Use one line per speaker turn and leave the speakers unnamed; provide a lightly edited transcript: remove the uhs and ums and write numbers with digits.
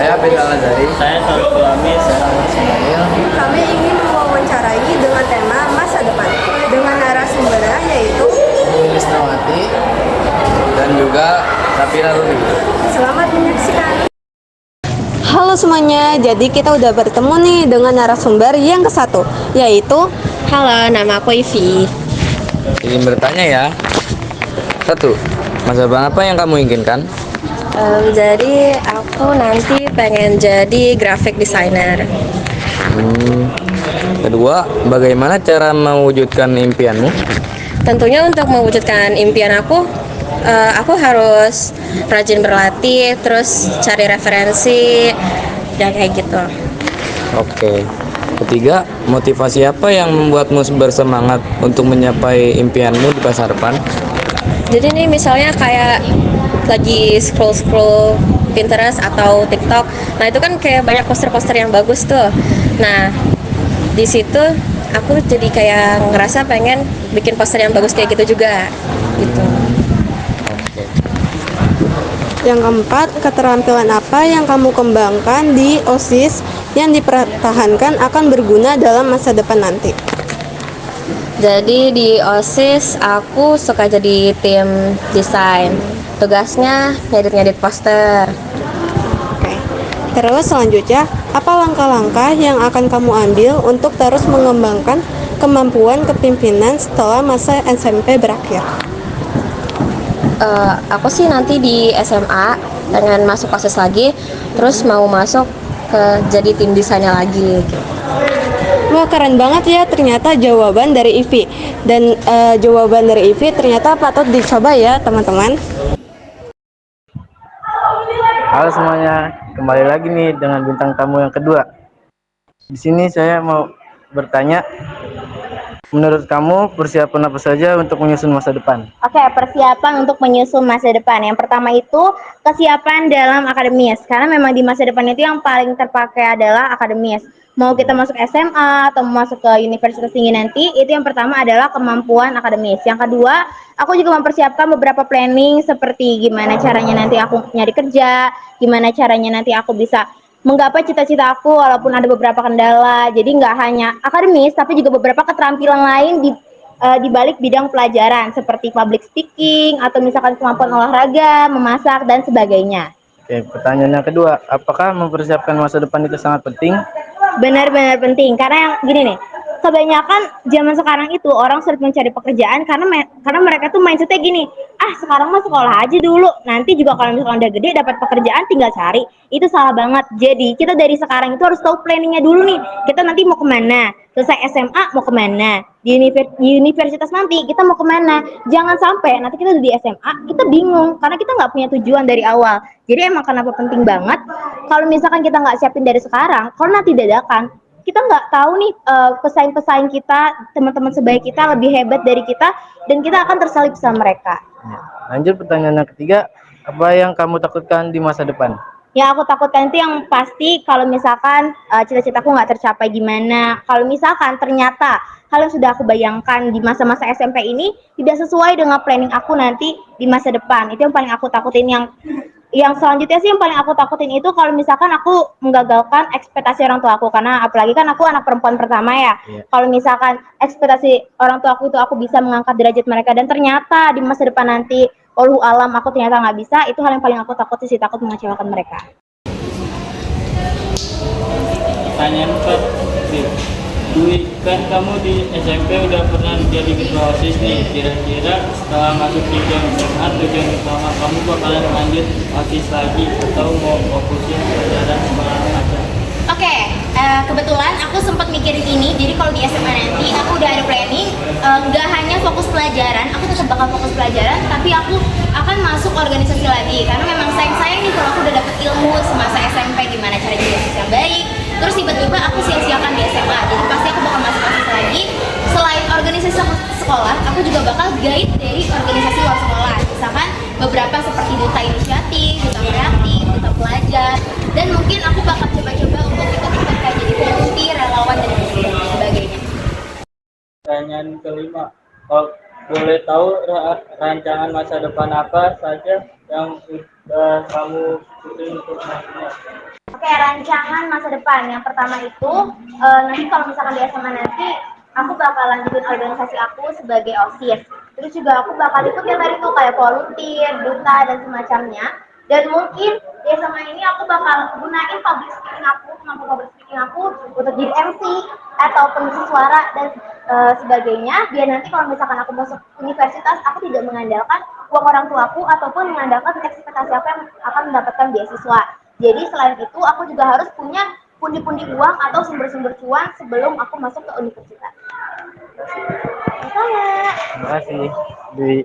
Saya Abid Al-Azhari.
Saya Taufik Amin, saya Ahmad Ismail.
Kami ingin mewawancarai dengan tema masa depan dengan narasumbernya yaitu
Isnawati dan juga Safira Rumi.
selamat menyaksikan. Halo semuanya, jadi kita udah bertemu nih dengan narasumber yang ke satu, yaitu
Halo, nama aku Ivi.
Ingin bertanya ya. Satu, masa depan apa yang kamu inginkan?
Jadi aku nanti pengen jadi graphic designer.
Kedua, bagaimana cara mewujudkan impianmu?
Tentunya untuk mewujudkan impian aku harus rajin berlatih, terus cari referensi, ya kayak gitu.
Oke. Ketiga, motivasi apa yang membuatmu bersemangat untuk mencapai impianmu di masa depan?
Jadi nih misalnya kayak lagi scroll Pinterest atau TikTok, nah itu kan kayak banyak poster-poster yang bagus tuh. Nah di situ aku jadi kayak ngerasa pengen bikin poster yang bagus kayak gitu juga, gitu.
Oke.
yang keempat, keterampilan apa yang kamu kembangkan di OSIS yang dipertahankan akan berguna dalam masa depan nanti.
Jadi di OSIS aku suka jadi tim desain. Tugasnya ngedit-ngedit poster.
Oke. Terus selanjutnya, apa langkah-langkah yang akan kamu ambil untuk terus mengembangkan kemampuan kepemimpinan setelah masa SMP berakhir?
Aku sih nanti di SMA pengen masuk OSIS lagi, terus mau masuk ke jadi tim desainnya lagi.
Wah, keren banget ya ternyata jawaban dari Ivi. Dan jawaban dari Ivi ternyata patut dicoba ya teman-teman.
Halo semuanya, kembali lagi nih dengan bintang tamu yang kedua. Di sini saya mau bertanya, menurut kamu persiapan apa saja untuk menyusun masa depan?
Oke, persiapan untuk menyusun masa depan. Yang pertama itu kesiapan dalam akademis. Karena memang di masa depan itu yang paling terpakai adalah akademis. Mau kita masuk SMA atau mau masuk ke universitas tinggi nanti, itu yang pertama adalah kemampuan akademis. Yang kedua, aku juga mempersiapkan beberapa planning seperti gimana caranya nanti aku nyari kerja, gimana caranya nanti aku bisa menggapai cita-cita aku walaupun ada beberapa kendala. Jadi nggak hanya akademis, tapi juga beberapa keterampilan lain di balik bidang pelajaran seperti public speaking atau misalkan kemampuan olahraga, memasak dan sebagainya.
Oke, pertanyaan yang kedua, apakah mempersiapkan masa depan itu sangat penting?
Benar-benar penting karena yang gini nih, kebanyakan zaman sekarang itu orang sulit mencari pekerjaan karena mereka tuh mindsetnya gini, sekarang mah sekolah aja dulu, nanti juga kalau misalkan udah gede dapat pekerjaan tinggal cari. Itu salah banget. Jadi kita dari sekarang itu harus tahu planningnya dulu nih, kita nanti mau kemana, selesai SMA mau kemana, di universitas nanti kita mau kemana. Jangan sampai nanti kita udah di SMA kita bingung karena kita nggak punya tujuan dari awal. Jadi emang kenapa penting banget kalau misalkan kita nggak siapin dari sekarang, kalau nanti dadakan kita nggak tahu nih pesaing-pesaing kita, teman-teman sebaya kita lebih hebat dari kita dan kita akan tersalib sama mereka.
Lanjut pertanyaan yang ketiga, apa yang kamu takutkan di masa depan?
Yang aku takutkan itu yang pasti kalau misalkan cita-citaku nggak tercapai gimana. Kalau misalkan ternyata hal yang sudah aku bayangkan di masa-masa SMP ini tidak sesuai dengan planning aku nanti di masa depan. Itu yang paling aku takutin. Yang selanjutnya sih yang paling aku takutin itu kalau misalkan aku menggagalkan ekspektasi orang tua aku, karena apalagi kan aku anak perempuan pertama ya. Kalau misalkan ekspektasi orang tua aku itu aku bisa mengangkat derajat mereka dan ternyata di masa depan nanti walau alam aku ternyata nggak bisa, itu hal yang paling aku takuti sih, takut mengecewakan mereka.
Pertanyaan 4, Dwi, kan kamu di SMP udah pernah jadi ketua OSIS nih. Kira-kira setelah masuk jenjang SMA, tujuan utama kamu bakalan lanjut OSIS lagi atau mau fokusin pelajaran sembarang aja?
Oke, kebetulan aku sempat mikirin ini. Jadi kalau di SMA nanti aku udah ada planning, nggak hanya fokus pelajaran, aku tetap bakal fokus pelajaran, tapi aku akan masuk organisasi lagi. Karena memang sayang nih kalau aku udah dapet ilmu semasa SMP gimana cara jadi OSIS yang baik, terus tiba-tiba aku sia-siakan di SMA. Jadi pasti aku bakal masuk OSIS lagi. Selain organisasi sekolah, aku juga bakal guide dari organisasi luar sekolah. Misalkan beberapa seperti duta inisiatif, duta kreatif, duta pelajar, dan mungkin aku bakal coba-coba untuk ikut-ikut kayak jadi volunteer, relawan dan sebagainya.
Pertanyaan kelima, kalau boleh tahu rancangan masa depan apa saja yang udah kamu susun untuk nantinya?
Oke, rancangan masa depan. Yang pertama itu, nanti kalau misalkan di SMA nanti, aku bakal lanjutin organisasi aku sebagai OSIS. Terus juga aku bakal ikut yang tadi tuh kayak volunteer, duta, dan semacamnya. Dan mungkin di SMA ini aku bakal gunain public speaking aku, kemampuan public speaking aku untuk jadi MC atau pengisi suara dan sebagainya. Biar nanti kalau misalkan aku masuk universitas, aku tidak mengandalkan uang orang tuaku ataupun mengandalkan ekspektasi aku yang akan mendapatkan beasiswa. Jadi selain itu aku juga harus punya pundi-pundi uang atau sumber-sumber cuan sebelum aku masuk ke universitas. Sama.
Terima kasih, Dwi.